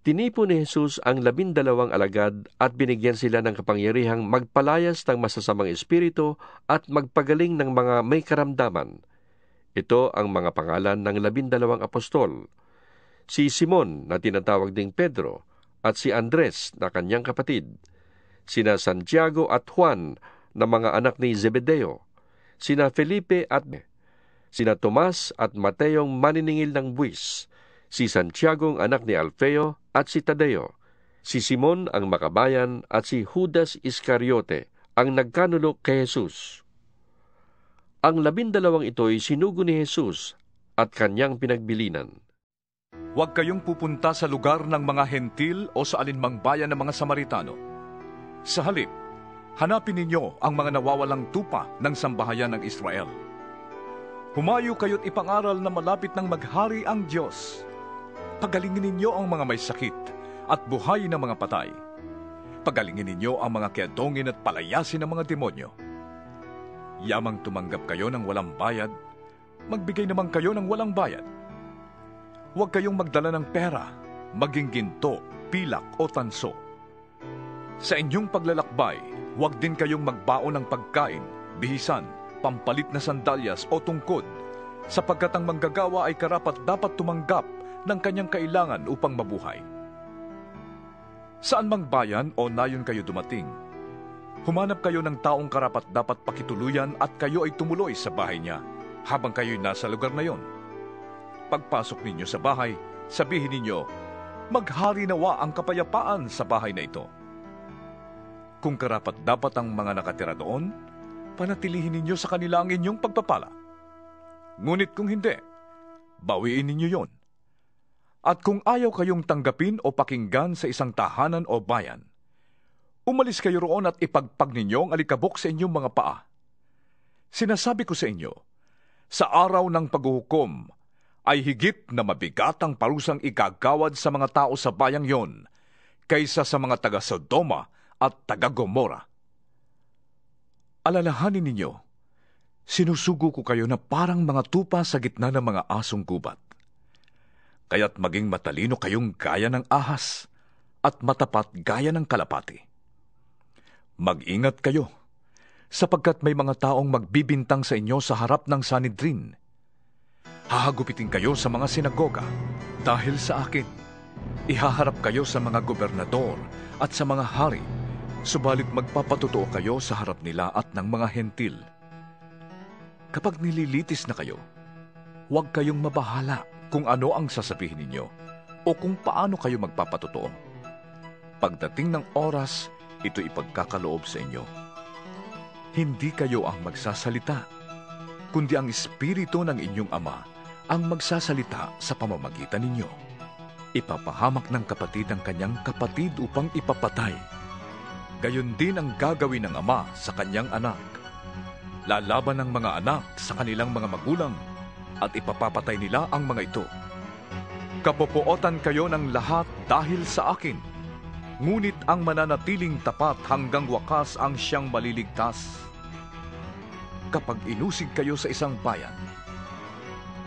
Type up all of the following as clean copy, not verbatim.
Tinipon ni Jesus ang 12 alagad at binigyan sila ng kapangyarihang magpalayas ng masasamang espiritu at magpagaling ng mga may karamdaman. Ito ang mga pangalan ng 12 apostol: si Simon na tinatawag ding Pedro, at si Andres na kanyang kapatid, sina Santiago at Juan na mga anak ni Zebedeo, sina Felipe at sina Tomas at Mateyong maniningil ng buwis, si Santiago ang anak ni Alfeo at si Tadeo, si Simon ang makabayan at si Judas Iscariote ang nagkanulok kay Jesus. Ang 12 ito'y sinugo ni Jesus at kanyang pinagbilinan. Huwag kayong pupunta sa lugar ng mga hentil o sa alinmang bayan ng mga Samaritano. Sa halip, hanapin ninyo ang mga nawawalang tupa ng sambahayan ng Israel. Humayo kayo't ipangaral na malapit ng maghari ang Diyos. Pagalingin ninyo ang mga may sakit at buhayin ang mga patay. Pagalingin ninyo ang mga kiadongin at palayasin ang mga demonyo. Yamang tumanggap kayo ng walang bayad, magbigay naman kayo ng walang bayad. Huwag kayong magdala ng pera, maging ginto, pilak o tanso. Sa inyong paglalakbay, huwag din kayong magbaon ng pagkain, bihisan, pampalit na sandalyas o tungkod, sapagkat ang manggagawa ay karapat-dapat tumanggap ng kanyang kailangan upang mabuhay. Saan mang bayan o nayon kayo dumating, humanap kayo ng taong karapat-dapat pakituluyan at kayo ay tumuloy sa bahay niya habang kayo'y nasa lugar na yon. Pagpasok ninyo sa bahay, sabihin ninyo, maghari nawa ang kapayapaan sa bahay na ito. Kung karapat-dapat ang mga nakatira doon, panatilihin ninyo sa kanila ang inyong pagpapala. Ngunit kung hindi, bawiin ninyo yon. At kung ayaw kayong tanggapin o pakinggan sa isang tahanan o bayan, umalis kayo roon at ipagpag ninyo ang alikabok sa inyong mga paa. Sinasabi ko sa inyo, sa araw ng paghuhukom, ay higit na mabigat ang parusang igagawad sa mga tao sa bayang yon kaysa sa mga taga-Sodoma at taga-Gomora. Alalahanin ninyo, sinusugo ko kayo na parang mga tupa sa gitna ng mga asong gubat. Kaya't maging matalino kayong gaya ng ahas at matapat gaya ng kalapati. Mag-ingat kayo, sapagkat may mga taong magbibintang sa inyo sa harap ng Sanhedrin. Hahagupitin kayo sa mga sinagoga dahil sa akin. Ihaharap kayo sa mga gobernador at sa mga hari, subalit magpapatotoo kayo sa harap nila at ng mga hentil. Kapag nililitis na kayo, huwag kayong mabahala kung ano ang sasabihin ninyo o kung paano kayo magpapatotoo. Pagdating ng oras, ito ipagkakaloob sa inyo. Hindi kayo ang magsasalita, kundi ang Espiritu ng inyong Ama ang magsasalita sa pamamagitan ninyo. Ipapahamak ng kapatid ang kanyang kapatid upang ipapatay. Gayon din ang gagawin ng ama sa kanyang anak. Lalaban ng mga anak sa kanilang mga magulang at ipapapatay nila ang mga ito. Kapopootan kayo ng lahat dahil sa akin, ngunit ang mananatiling tapat hanggang wakas ang siyang maliligtas. Kapag inusig kayo sa isang bayan,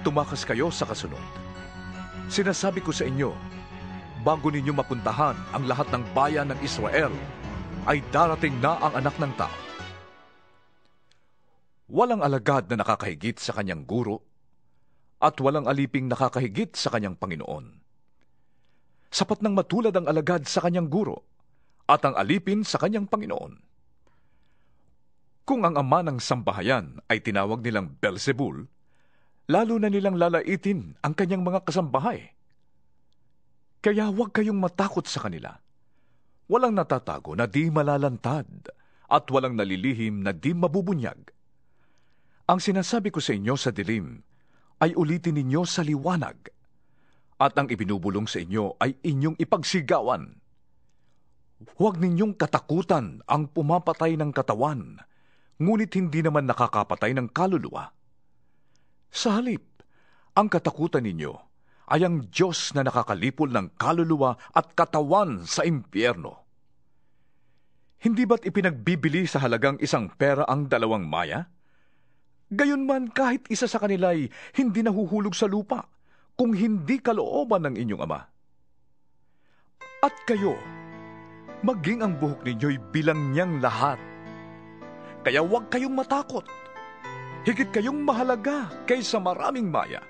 tumakas kayo sa kasunod. Sinasabi ko sa inyo, bago ninyo mapuntahan ang lahat ng bayan ng Israel, ay darating na ang Anak ng Tao. Walang alagad na nakakahigit sa kanyang guro, at walang aliping nakakahigit sa kanyang Panginoon. Sapat nang matulad ang alagad sa kanyang guro, at ang alipin sa kanyang Panginoon. Kung ang ama ng sambahayan ay tinawag nilang Beelzebul, lalo na nilang lalaitin ang kanyang mga kasambahay. Kaya huwag kayong matakot sa kanila. Walang natatago na di malalantad at walang nalilihim na di mabubunyag. Ang sinasabi ko sa inyo sa dilim ay ulitin ninyo sa liwanag, at ang ibinubulong sa inyo ay inyong ipagsigawan. Huwag ninyong katakutan ang pumapatay ng katawan, ngunit hindi naman nakakapatay ng kaluluwa. Sa halip, ang katakutan ninyo ay ang Diyos na nakakalipol ng kaluluwa at katawan sa impyerno. Hindi ba't ipinagbibili sa halagang 1 pera ang 2 maya? Gayunman kahit isa sa kanila'y hindi nahuhulog sa lupa, kung hindi kalooban ng inyong Ama. At kayo, maging ang buhok ninyo'y bilang niyang lahat. Kaya huwag kayong matakot. Higit kayong mahalaga kaysa maraming maya.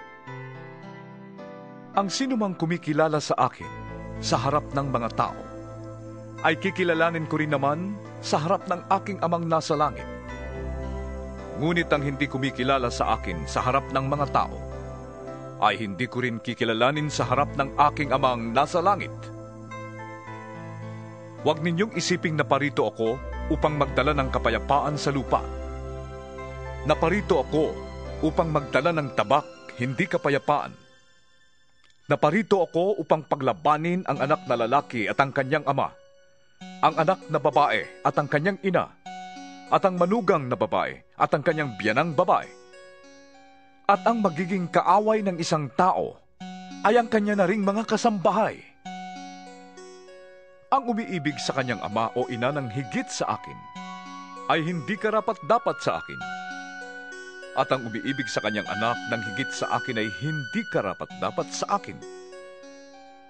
Ang sinumang kumikilala sa akin sa harap ng mga tao, ay kikilalanin ko rin naman sa harap ng aking amang nasa langit. Ngunit ang hindi kumikilala sa akin sa harap ng mga tao, ay hindi ko rin kikilalanin sa harap ng aking amang nasa langit. Huwag ninyong isiping naparito ako upang magdala ng kapayapaan sa lupa. Naparito ako upang magdala ng tabak, hindi kapayapaan. Naparito ako upang paglabanin ang anak na lalaki at ang kanyang ama, ang anak na babae at ang kanyang ina, at ang manugang na babae at ang kanyang biyanang babae. At ang magiging kaaway ng isang tao ay ang kanya na ring mga kasambahay. Ang umiibig sa kanyang ama o ina ng higit sa akin ay hindi karapat-dapat sa akin. At ang umiibig sa kanyang anak ng higit sa akin ay hindi karapat-dapat sa akin.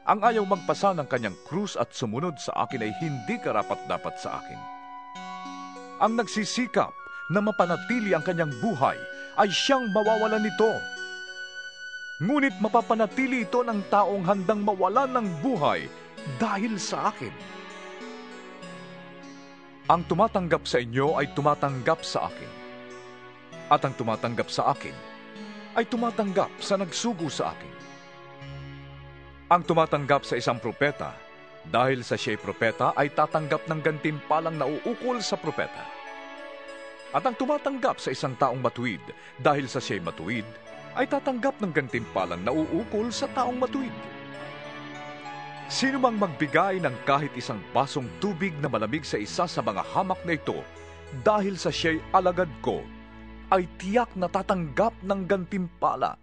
Ang ayaw magpasa ng kanyang krus at sumunod sa akin ay hindi karapat-dapat sa akin. Ang nagsisikap na mapanatili ang kanyang buhay ay siyang mawawalan nito. Ngunit mapapanatili ito ng taong handang mawalan ng buhay dahil sa akin. Ang tumatanggap sa inyo ay tumatanggap sa akin. At ang tumatanggap sa akin ay tumatanggap sa nagsugo sa akin. Ang tumatanggap sa isang propeta, dahil sa siya'y propeta, ay tatanggap ng gantimpalang nauukol sa propeta. At ang tumatanggap sa isang taong matuwid, dahil sa siya'y matuwid, ay tatanggap ng gantimpalang nauukol sa taong matuwid. Sino mang magbigay ng kahit isang basong tubig na malamig sa isa sa mga hamak na ito, dahil sa siya'y alagad ko, ay tiyak na tatanggap ng gantimpala.